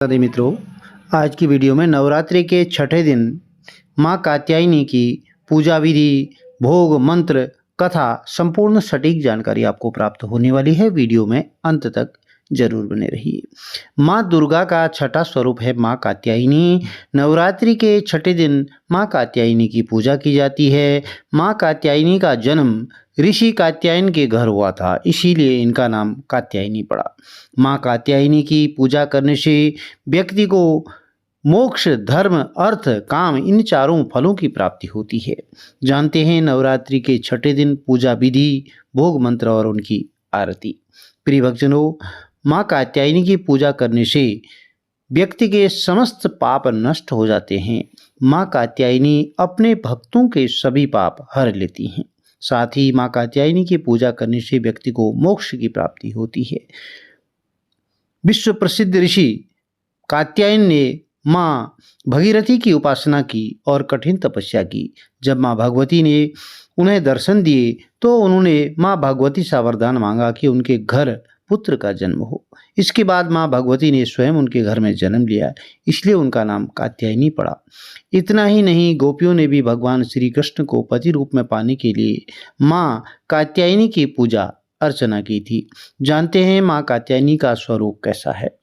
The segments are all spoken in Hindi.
राधे मित्रों, आज की वीडियो में नवरात्रि के छठे दिन माँ कात्यायनी की पूजा विधि, भोग, मंत्र, कथा संपूर्ण सटीक जानकारी आपको प्राप्त होने वाली है। वीडियो में अंत तक जरूर बने रहिए। माँ दुर्गा का छठा स्वरूप है माँ कात्यायनी। नवरात्रि के छठे दिन माँ कात्यायनी की पूजा की जाती है। माँ कात्यायनी का जन्म ऋषि कात्यायन के घर हुआ था, इसीलिए इनका नाम कात्यायनी पड़ा। माँ कात्यायनी की पूजा करने से व्यक्ति को मोक्ष, धर्म, अर्थ, काम इन चारों फलों की प्राप्ति होती है। जानते हैं नवरात्रि के छठे दिन पूजा विधि, भोग, मंत्र और उनकी आरती। प्रिय भक्तजनों, माँ कात्यायनी की पूजा करने से व्यक्ति के समस्त पाप नष्ट हो जाते हैं। माँ कात्यायनी अपने भक्तों के सभी पाप हर लेती हैं। साथ ही माँ कात्यायनी की पूजा करने से व्यक्ति को मोक्ष की प्राप्ति होती है। विश्व प्रसिद्ध ऋषि कात्यायन ने माँ भगीरथी की उपासना की और कठिन तपस्या की। जब माँ भगवती ने उन्हें दर्शन दिए तो उन्होंने माँ भगवती से वरदान मांगा कि उनके घर पुत्र का जन्म हो। इसके बाद माँ भगवती ने स्वयं उनके घर में जन्म लिया, इसलिए उनका नाम कात्यायनी पड़ा। इतना ही नहीं, गोपियों ने भी भगवान श्री कृष्ण को पति रूप में पाने के लिए माँ कात्यायनी की पूजा अर्चना की थी। जानते हैं माँ कात्यायनी का स्वरूप कैसा है।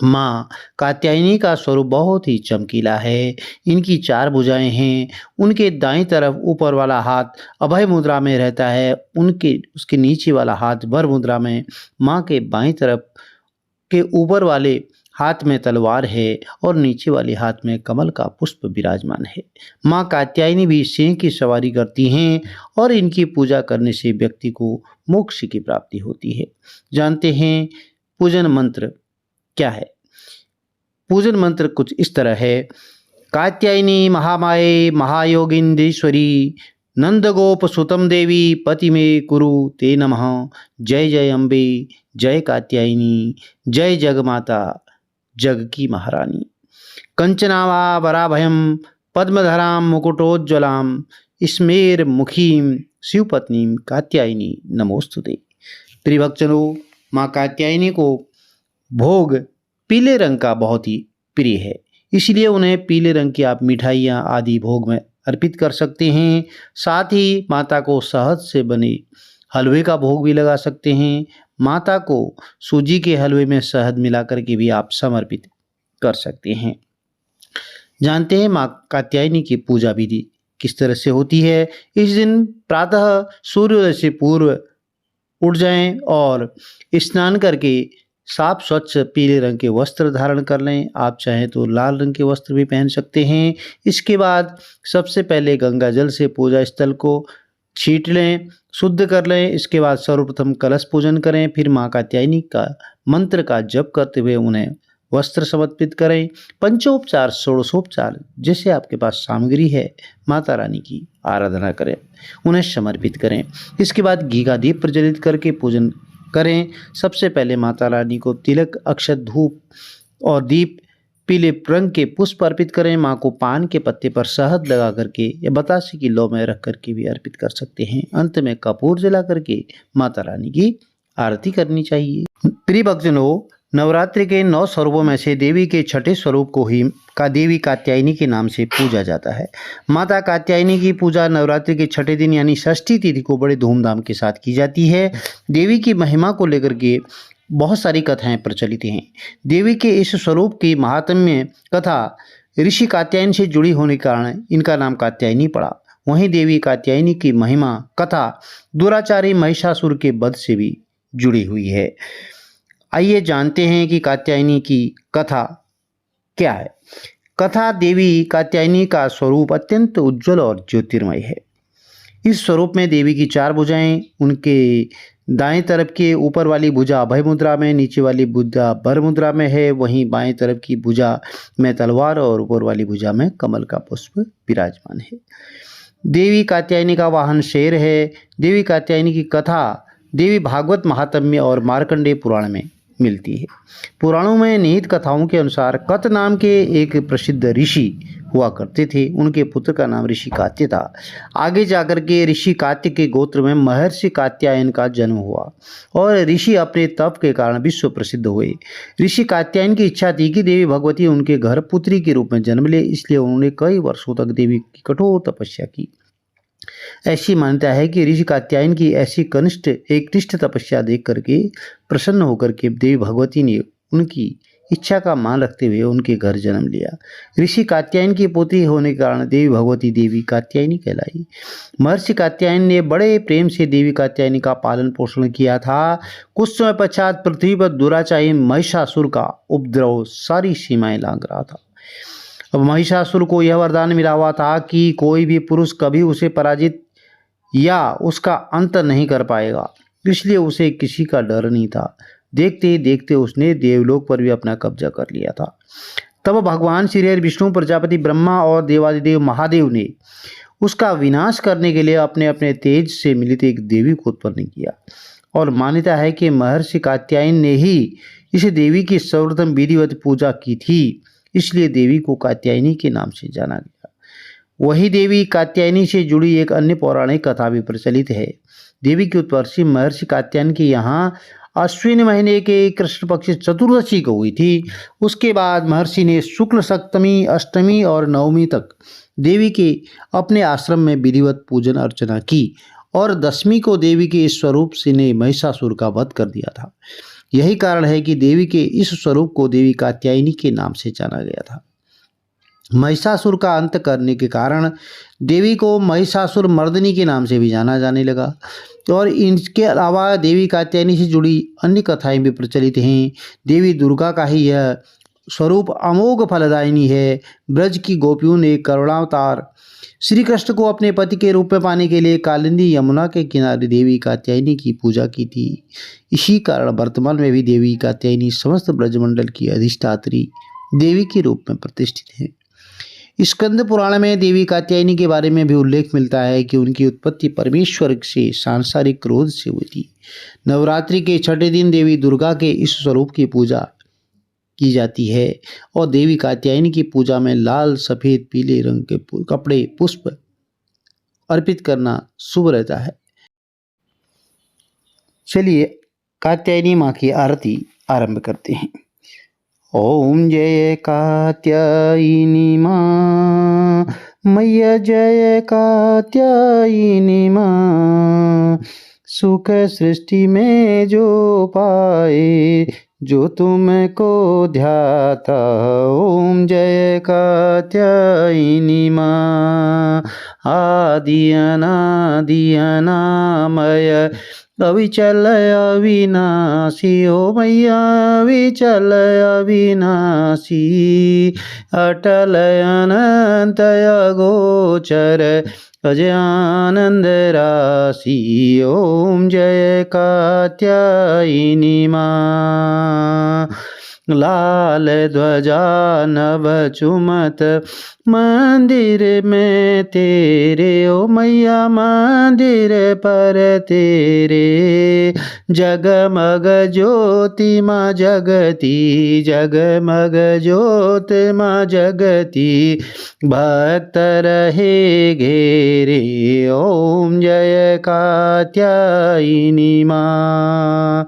माँ कात्यायनी का स्वरूप बहुत ही चमकीला है। इनकी 4 भुजाएं हैं। उनके दाईं तरफ ऊपर वाला हाथ अभय मुद्रा में रहता है। उसके नीचे वाला हाथ वर मुद्रा में। माँ के बाईं तरफ के ऊपर वाले हाथ में तलवार है और नीचे वाले हाथ में कमल का पुष्प विराजमान है। माँ कात्यायनी भी सिंह की सवारी करती हैं और इनकी पूजा करने से व्यक्ति को मोक्ष की प्राप्ति होती है। जानते हैं पूजन मंत्र क्या है। पूजन मंत्र कुछ इस तरह है। कात्यायनी महामाये महायोगिंदेश्वरी नंदगोप सुतम देवी पति में कुरु ते नमः। जय जय अम्बे, जय कात्यायनी, जय जगमाता, जग की महारानी। कंचनावा वराभयम पद्मधराम मुकुटोज्ज्वलाम स्मेर मुखीम शिवपत्नीम कात्यायनी नमोस्तुते। प्रिय भक्तजनों, माँ कात्यायनी को भोग पीले रंग का बहुत ही प्रिय है, इसलिए उन्हें पीले रंग की आप मिठाइयाँ आदि भोग में अर्पित कर सकते हैं। साथ ही माता को शहद से बने हलवे का भोग भी लगा सकते हैं। माता को सूजी के हलवे में शहद मिलाकर के भी आप समर्पित कर सकते हैं। जानते हैं माँ कात्यायनी की पूजा विधि किस तरह से होती है। इस दिन प्रातः सूर्योदय से पूर्व उठ जाएं और स्नान करके साफ स्वच्छ पीले रंग के वस्त्र धारण कर लें। आप चाहें तो लाल रंग के वस्त्र भी पहन सकते हैं। इसके बाद सबसे पहले गंगा जल से पूजा स्थल को छींट लें, शुद्ध कर लें। इसके बाद सर्वप्रथम कलश पूजन करें। फिर माँ कात्यायनी का मंत्र का जप करते हुए उन्हें वस्त्र समर्पित करें। पंचोपचार, षोडशोपचार जैसे आपके पास सामग्री है, माता रानी की आराधना करें, उन्हें समर्पित करें। इसके बाद घी का दीप प्रज्वलित करके पूजन करें। सबसे पहले माता रानी को तिलक, अक्षत, धूप और दीप, पीले रंग के पुष्प अर्पित करें। माँ को पान के पत्ते पर शहद लगा करके या बतासे की लौ में रख करके भी अर्पित कर सकते हैं। अंत में कपूर जला करके माता रानी की आरती करनी चाहिए। प्रिय भक्तजनों, नवरात्रि के 9 स्वरूपों में से देवी के छठे स्वरूप को ही देवी कात्यायनी के नाम से पूजा जाता है। माता कात्यायनी की पूजा नवरात्रि के छठे दिन यानी षष्ठी तिथि को बड़े धूमधाम के साथ की जाती है। देवी की महिमा को लेकर के बहुत सारी कथाएं प्रचलित हैं। देवी के इस स्वरूप की महात्म्य कथा ऋषि कात्यायन से जुड़ी होने के कारण इनका नाम कात्यायनी पड़ा। वहीं देवी कात्यायनी की महिमा कथा दुराचारी महिषासुर के वध से भी जुड़ी हुई है। आइए जानते हैं कि कात्यायनी की कथा क्या है। कथा देवी कात्यायनी का स्वरूप अत्यंत उज्जवल और ज्योतिर्मय है। इस स्वरूप में देवी की 4 भुजाएं, उनके दाएं तरफ के ऊपर वाली भुजा अभय मुद्रा में, नीचे वाली भुजा वर मुद्रा में है। वहीं बाएं तरफ की भुजा में तलवार और ऊपर वाली भुजा में कमल का पुष्प विराजमान है। देवी कात्यायनी का वाहन शेर है। देवी कात्यायनी की कथा देवी भागवत महात्म्य और मार्कंडेय पुराण में मिलती है। पुराणों में निहित कथाओं के अनुसार कत नाम के एक प्रसिद्ध ऋषि हुआ करते थे। उनके पुत्र का नाम ऋषि कात्य था। आगे जाकर के ऋषि कात्य के गोत्र में महर्षि कात्यायन का जन्म हुआ और ऋषि अपने तप के कारण विश्व प्रसिद्ध हुए। ऋषि कात्यायन की इच्छा थी कि देवी भगवती उनके घर पुत्री के रूप में जन्म ले, इसलिए उन्होंने कई वर्षों तक देवी की कठोर तपस्या की। ऐसी मान्यता है कि ऋषि कात्यायन की ऐसी एकनिष्ठ तपस्या देख करके प्रसन्न होकर के देवी भगवती ने उनकी इच्छा का मान रखते हुए उनके घर जन्म लिया। ऋषि कात्यायन की पुत्री होने के कारण देवी भगवती देवी कात्यायनी कहलाई। महर्षि कात्यायन ने बड़े प्रेम से देवी कात्यायनी का पालन पोषण किया था। कुछ समय पश्चात पृथ्वी पर दुराचारी महिषासुर का उपद्रव सारी सीमाएं लांघ रहा था। अब महिषासुर को यह वरदान मिला हुआ था कि कोई भी पुरुष कभी उसे पराजित या उसका अंत नहीं कर पाएगा, इसलिए उसे किसी का डर नहीं था। देखते ही देखते उसने देवलोक पर भी अपना कब्जा कर लिया था। तब भगवान श्री हरि विष्णु, प्रजापति ब्रह्मा और देवादिदेव महादेव ने उसका विनाश करने के लिए अपने अपने तेज से मिलित एक देवी को उत्पन्न किया और मान्यता है कि महर्षि कात्यायन ने ही इस देवी की सर्वप्रथम विधिवत पूजा की थी, इसलिए देवी को कात्यायनी के नाम से जाना गया। वही देवी कात्यायनी से जुड़ी एक अन्य पौराणिक कथा भी प्रचलित है। देवी की उत्पत्ति महर्षि कात्यायन के यहाँ अश्विन महीने के कृष्ण पक्ष चतुर्दशी को हुई थी। उसके बाद महर्षि ने शुक्ल सप्तमी, अष्टमी और नवमी तक देवी के अपने आश्रम में विधिवत पूजन अर्चना की और दशमी को देवी के इस स्वरूप से ने महिषासुर का वध कर दिया था। यही कारण है कि देवी के इस स्वरूप को देवी कात्यायनी के नाम से जाना गया था। महिषासुर का अंत करने के कारण देवी को महिषासुर मर्दिनी के नाम से भी जाना जाने लगा और इनके अलावा देवी कात्यायनी से जुड़ी अन्य कथाएं भी प्रचलित हैं। देवी दुर्गा का ही यह स्वरूप अमोघ फलदायिनी है। ब्रज की गोपियों ने करुणावतार श्री कृष्ण को अपने पति के रूप में पाने के लिए कालिंदी यमुना के किनारे देवी कात्यायनी की पूजा की थी। इसी कारण वर्तमान में भी देवी कात्यायनी समस्त ब्रजमंडल की अधिष्ठात्री देवी के रूप में प्रतिष्ठित है। स्कंद पुराण में देवी कात्यायनी के बारे में भी उल्लेख मिलता है कि उनकी उत्पत्ति परमेश्वर से सांसारिक क्रोध से हुई थी। नवरात्रि के छठे दिन देवी दुर्गा के इस स्वरूप की पूजा की जाती है और देवी कात्यायनी की पूजा में लाल, सफेद, पीले रंग के कपड़े, पुष्प अर्पित करना शुभ रहता है। चलिए कात्यायनी माँ की आरती आरंभ करते हैं। ओम जय कात्यायनी माँ, मैया जय कात्यायनी माँ। सुख सृष्टि में जो पाए, जो तुमको ध्याता। ओम जय कात्यायनी माँ। आदि अनादि अनामय, अविचल अविनाशी। ओ मैया अविचल अविनाशी, अटल अनंत अगोचर, अज आनंद राशि। ओम जय कात्यायनी माँ। लाल ध्वजा नभ चुमत मंदिर में तेरे। ओ मैया मंदिर पर तेरे, जगमग ज्योति माँ जगती, जगमग ज्योति माँ जगती, भक्त रहे घेरे। ओम जय कात्यायनी माँ।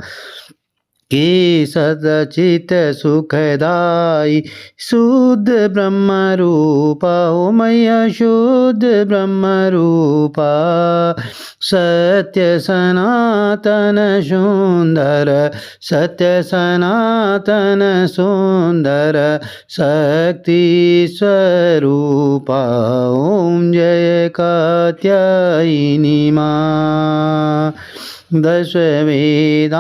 के सदचित सुखदाई शुद्ध ब्रह्म रूपा। ओ मैया शुद्ध ब्रह्म रूपा, सत्य सनातन सुंदर, सत्य सनातन सुंदर, शक्ति स्वरूपा। ओम जय कात्यायनी माँ। दश वेदा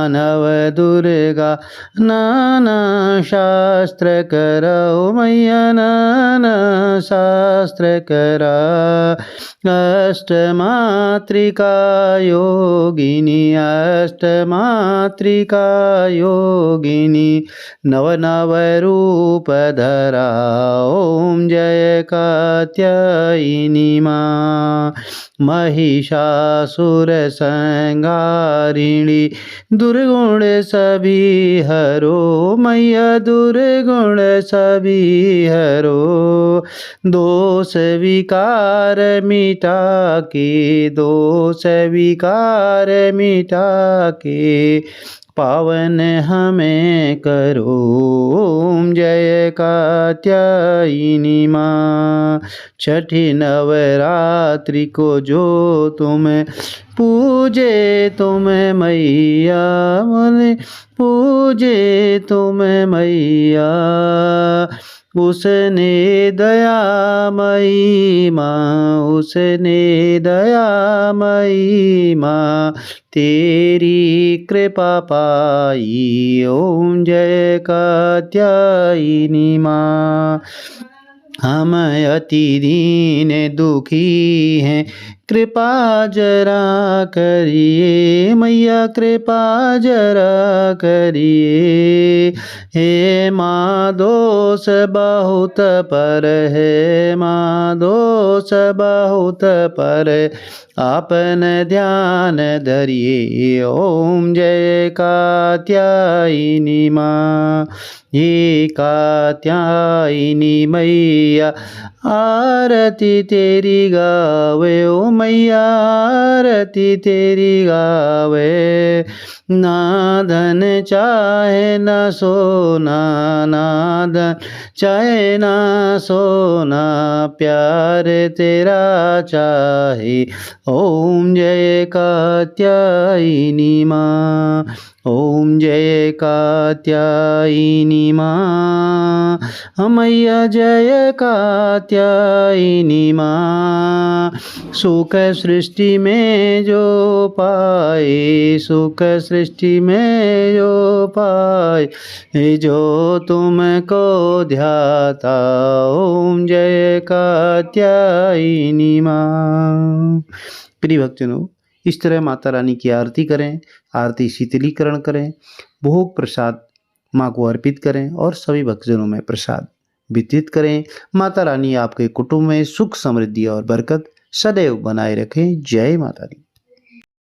नव दुर्गा, नाना शास्त्र करो मैया, नाना शास्त्र करा। अष्टमात्रिका योगिनी, अष्टमात्रिका योगिनी, नव नव रूप धरा। ओम जय कात्यायनी माँ। महिषासुर श्रृंगारिणी दुर्गुण सभी हरो मैया दुर्गुण सभी हरो दोष विकार मिटा के दोष विकार मिटा के पावन हमें करो। ओम जय कात्यायनी माँ। छठी नवरात्रि को जो तुम पूजे तुम मैया मन पूजे तुम मैया उसने दयामयी माँ उसने दयामयी माँ तेरी कृपा पाई। ओम जय कात्यायनी माँ। हम अति दीन दुखी हैं कृपा जरा करिए मैया कृपा जरा करिए। हे माँ दोष बहुत पर है माँ दोष बहुत पर आपन ध्यान धरिए। ओम जय कात्यायनी माँ। हे कात्यायनी मैया आरती तेरी गावे ओ मैया आरती तेरी गावे। ना धन चाहे ना सोना ना धन चाहे ना सोना प्यार तेरा चाहे। ओम जय कात्यायनी माँ। ओम जय कात्यायनी माँ। मैया जय कात्यायनी माँ। सुख सृष्टि में जो पाए सुख सृष्टि में जो पाए जो तुमको ध्याता। ओम जय कात्यायनी माँ। प्रिय भक्तजनों, इस तरह माता रानी की आरती करें, आरती शीतलीकरण करें, भोग प्रसाद माँ को अर्पित करें और सभी भक्तजनों में प्रसाद वितरित करें। माता रानी आपके कुटुंब में सुख समृद्धि और बरकत सदैव बनाए रखें। जय माता दी।